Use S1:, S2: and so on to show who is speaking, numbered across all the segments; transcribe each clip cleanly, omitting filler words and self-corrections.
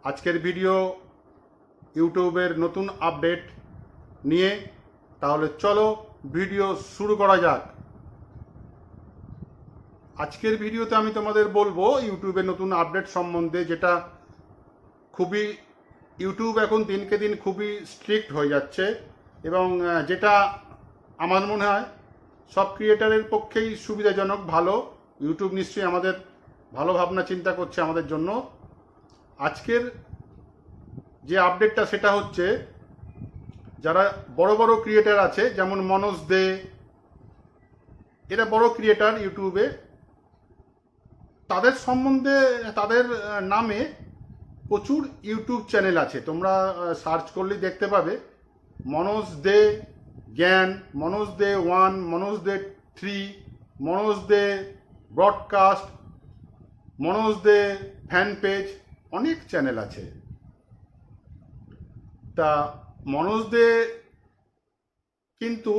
S1: আজকের ভিডিও ইউটিউবের নতুন আপডেট নিয়ে। তাহলে চলো ভিডিও শুরু করা যাক। আজকের ভিডিওতে আমি তোমাদের বলবো ইউটিউবের নতুন আপডেট সম্বন্ধে, যেটা খুবই ইউটিউব এখন দিনকে দিন খুবই স্ট্রিক্ট হয়ে যাচ্ছে, এবং যেটা আমার মনে হয় সব ক্রিয়েটারের পক্ষেই সুবিধাজনক, ভালো। ইউটিউব নিশ্চয়ই আমাদের ভালো ভাবনা চিন্তা করছে আমাদের জন্য। আজকের যে আপডেটটা সেটা হচ্ছে, যারা বড় বড় ক্রিয়েটার আছে, যেমন মনোজ দে, এরা বড় ক্রিয়েটার ইউটিউবে, তাদের সম্বন্ধে, তাদের নামে প্রচুর ইউটিউব চ্যানেল আছে। তোমরা সার্চ করলেই দেখতে পাবে মনোজ দে জ্ঞান, মনোজ দে 1, মনোজ দে 3, মনোজ দে ব্রডকাস্ট, মনোজ দে ফ্যান পেজ, অনেক চ্যানেল আছে। তা মনোজ দে কিন্তু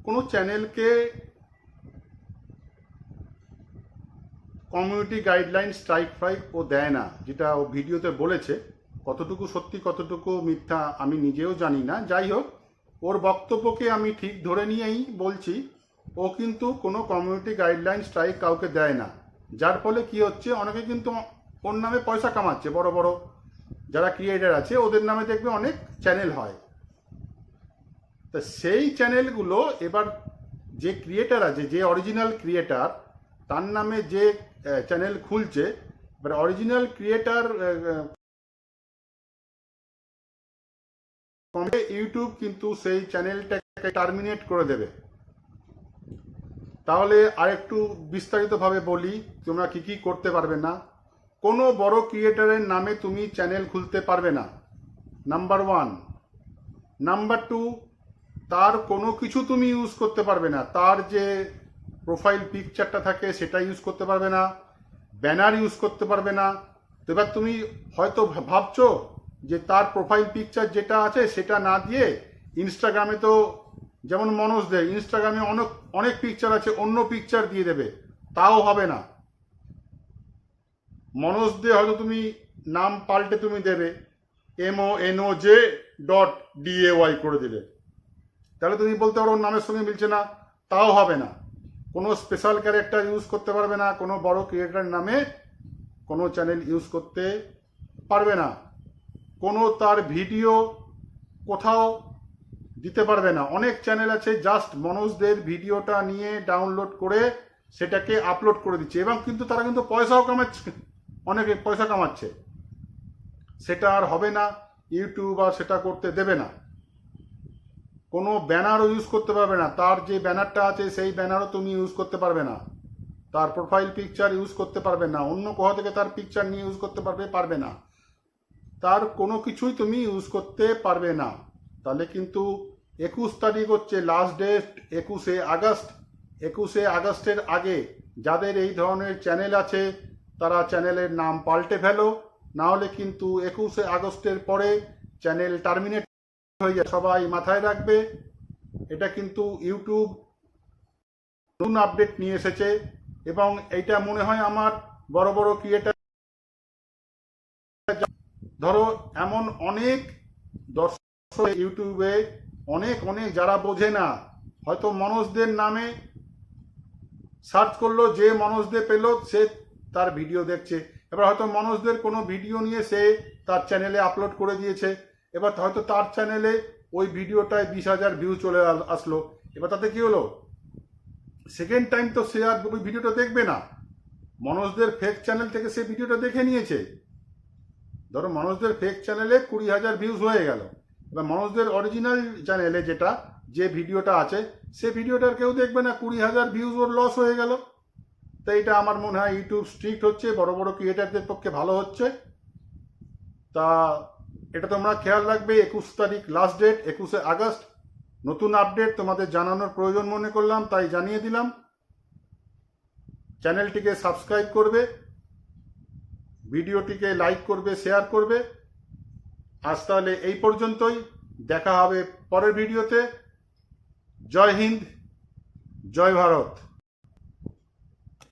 S1: কোনো চ্যানেলকে কমিউনিটি গাইডলাইন স্ট্রাইক ফাইক ও দেয় না, যেটা ও ভিডিওতে বলেছে। কতটুকু সত্যি কতটুকু মিথ্যা আমি নিজেও জানি না। যাই হোক, ওর বক্তব্যকে আমি ঠিক ধরে নিয়েই বলছি, ও কিন্তু কোনো কমিউনিটি গাইডলাইন স্ট্রাইক কাউকে দেয় না। যার ফলে কি হচ্ছে, অনেকে কিন্তু ওর নামে পয়সা কামাচ্ছে। বড় বড় যারা ক্রিয়েটার আছে ওদের নামে দেখবে অনেক চ্যানেল হয়। তা সেই চ্যানেলগুলো এবার যে ক্রিয়েটার আছে, যে অরিজিনাল ক্রিয়েটার, তার নামে যে চ্যানেল খুলছে, এবার অরিজিনাল ক্রিয়েটার ইউটিউব কিন্তু সেই চ্যানেলটাকে টার্মিনেট করে দেবে। তাহলে আরেকটু বিস্তারিতভাবে বলি তোমরা কি কি করতে পারবে না। কোনো বড় ক্রিয়েটারের নামে তুমি চ্যানেল খুলতে পারবে না, নাম্বার 1। নাম্বার 2, তার কোনো কিছু তুমি ইউজ করতে পারবে না। তার যে প্রোফাইল পিকচারটা থাকে সেটা ইউজ করতে পারবে না, ব্যানার ইউজ করতে পারবে না। তো এবার তুমি হয়তো ভাবছো যে তার প্রোফাইল পিকচার যেটা আছে সেটা না দিয়ে ইনস্টাগ্রামে, তো যেমন মনোজ দে ইনস্টাগ্রামে অনেক পিকচার আছে, অন্য পিকচার দিয়ে দেবে, তাও হবে না। মনোজ দে হয়তো তুমি নাম পাল্টে তুমি দেবে MONOJ.DAY করে দিলে, তাহলে তুমি বলতে পারো ওর নামের সঙ্গে মিলছে না, তাও হবে না। কোনো স্পেশাল ক্যারেক্টার ইউজ করতে পারবে না, কোনো বড় ক্রিয়েটার নামে কোনো চ্যানেল ইউজ করতে পারবে না, কোনো তার ভিডিও কোথাও দিতে পারবে না। অনেক চ্যানেল আছে জাস্ট মনোজদের ভিডিওটা নিয়ে ডাউনলোড করে সেটাকে আপলোড করে দিচ্ছে, এবং কিন্তু তারা কিন্তু পয়সাও কামাচ্ছে, অনেকে পয়সা কামাচ্ছে। সেটা আর হবে না, ইউটিউব আর সেটা করতে দেবে না। কোনো ব্যানারও ইউজ করতে পারবে না, তার যে ব্যানারটা আছে সেই ব্যানারও তুমি ইউজ করতে পারবে না, তার প্রোফাইল পিকচার ইউজ করতে পারবে না, অন্য কোথা থেকে তার পিকচার নিয়ে ইউজ করতে পারবে না, তার কোনো কিছুই তুমি ইউজ করতে পারবে না। তাহলে কিন্তু 21 তারিখ হচ্ছে লাস্ট ডেট, 21শে আগস্ট। 21শে আগস্টের আগে যাদের এই ধরনের চ্যানেল আছে তারা চ্যানেলের নাম পাল্টে ফেলো, না হলে কিন্তু 21শে আগস্টের পরে চ্যানেল টার্মিনেট হয়ে যায়। সবাই মাথায় রাখবে, এটা কিন্তু ইউটিউব নতুন আপডেট নিয়ে এসেছে, এবং এইটা মনে হয় আমার বড় বড় ক্রিয়েটার, ধরো এমন অনেক দর্শক ইউটিউবে, অনেক যারা বোঝে না, হয়তো মনোজদের নামে সার্চ করলো, যে মনোজদের পেলো সে তার ভিডিও দেখছে। এবার হয়তো মনোজদের কোনো ভিডিও নিয়ে সে তার চ্যানেলে আপলোড করে দিয়েছে, এবার হয়তো তার চ্যানেলে ওই ভিডিওটায় 20,000 ভিউ চলে আসলো। এবার তাতে কি হলো, সেকেন্ড টাইম তো সে আর ওই ভিডিওটা দেখবে না, মনোজদের ফেক চ্যানেল থেকে সে ভিডিওটা দেখে নিয়েছে। ধরো মনোজদের ফেক চ্যানেলে 20,000 ভিউজ হয়ে গেল, এবার মনোজদের অরিজিনাল চ্যানেলে যে ভিডিওটা আছে সে ভিডিওটার কেউ দেখবে না, 20,000 ভিউজ ওর লস হয়ে গেল। তাই এটা আমার মনে হয় ইউটিউব স্ট্রিক্ট হচ্ছে, বড় বড় ক্রিয়েটারদের পক্ষে ভালো হচ্ছে। তা এটা তোমরা খেয়াল রাখবে। 21 তারিখ লাস্ট ডেট, 21শে আগস্ট। নতুন আপডেট তোমাদের জানানোর প্রয়োজন মনে করলাম, তাই জানিয়ে দিলাম। চ্যানেলটিকে সাবস্ক্রাইব করবে, ভিডিওটিকে লাইক করবে, শেয়ার করবে। আজ তাহলে এই পর্যন্তই, দেখা হবে পরের ভিডিওতে। জয় হিন্দ, জয় ভারত।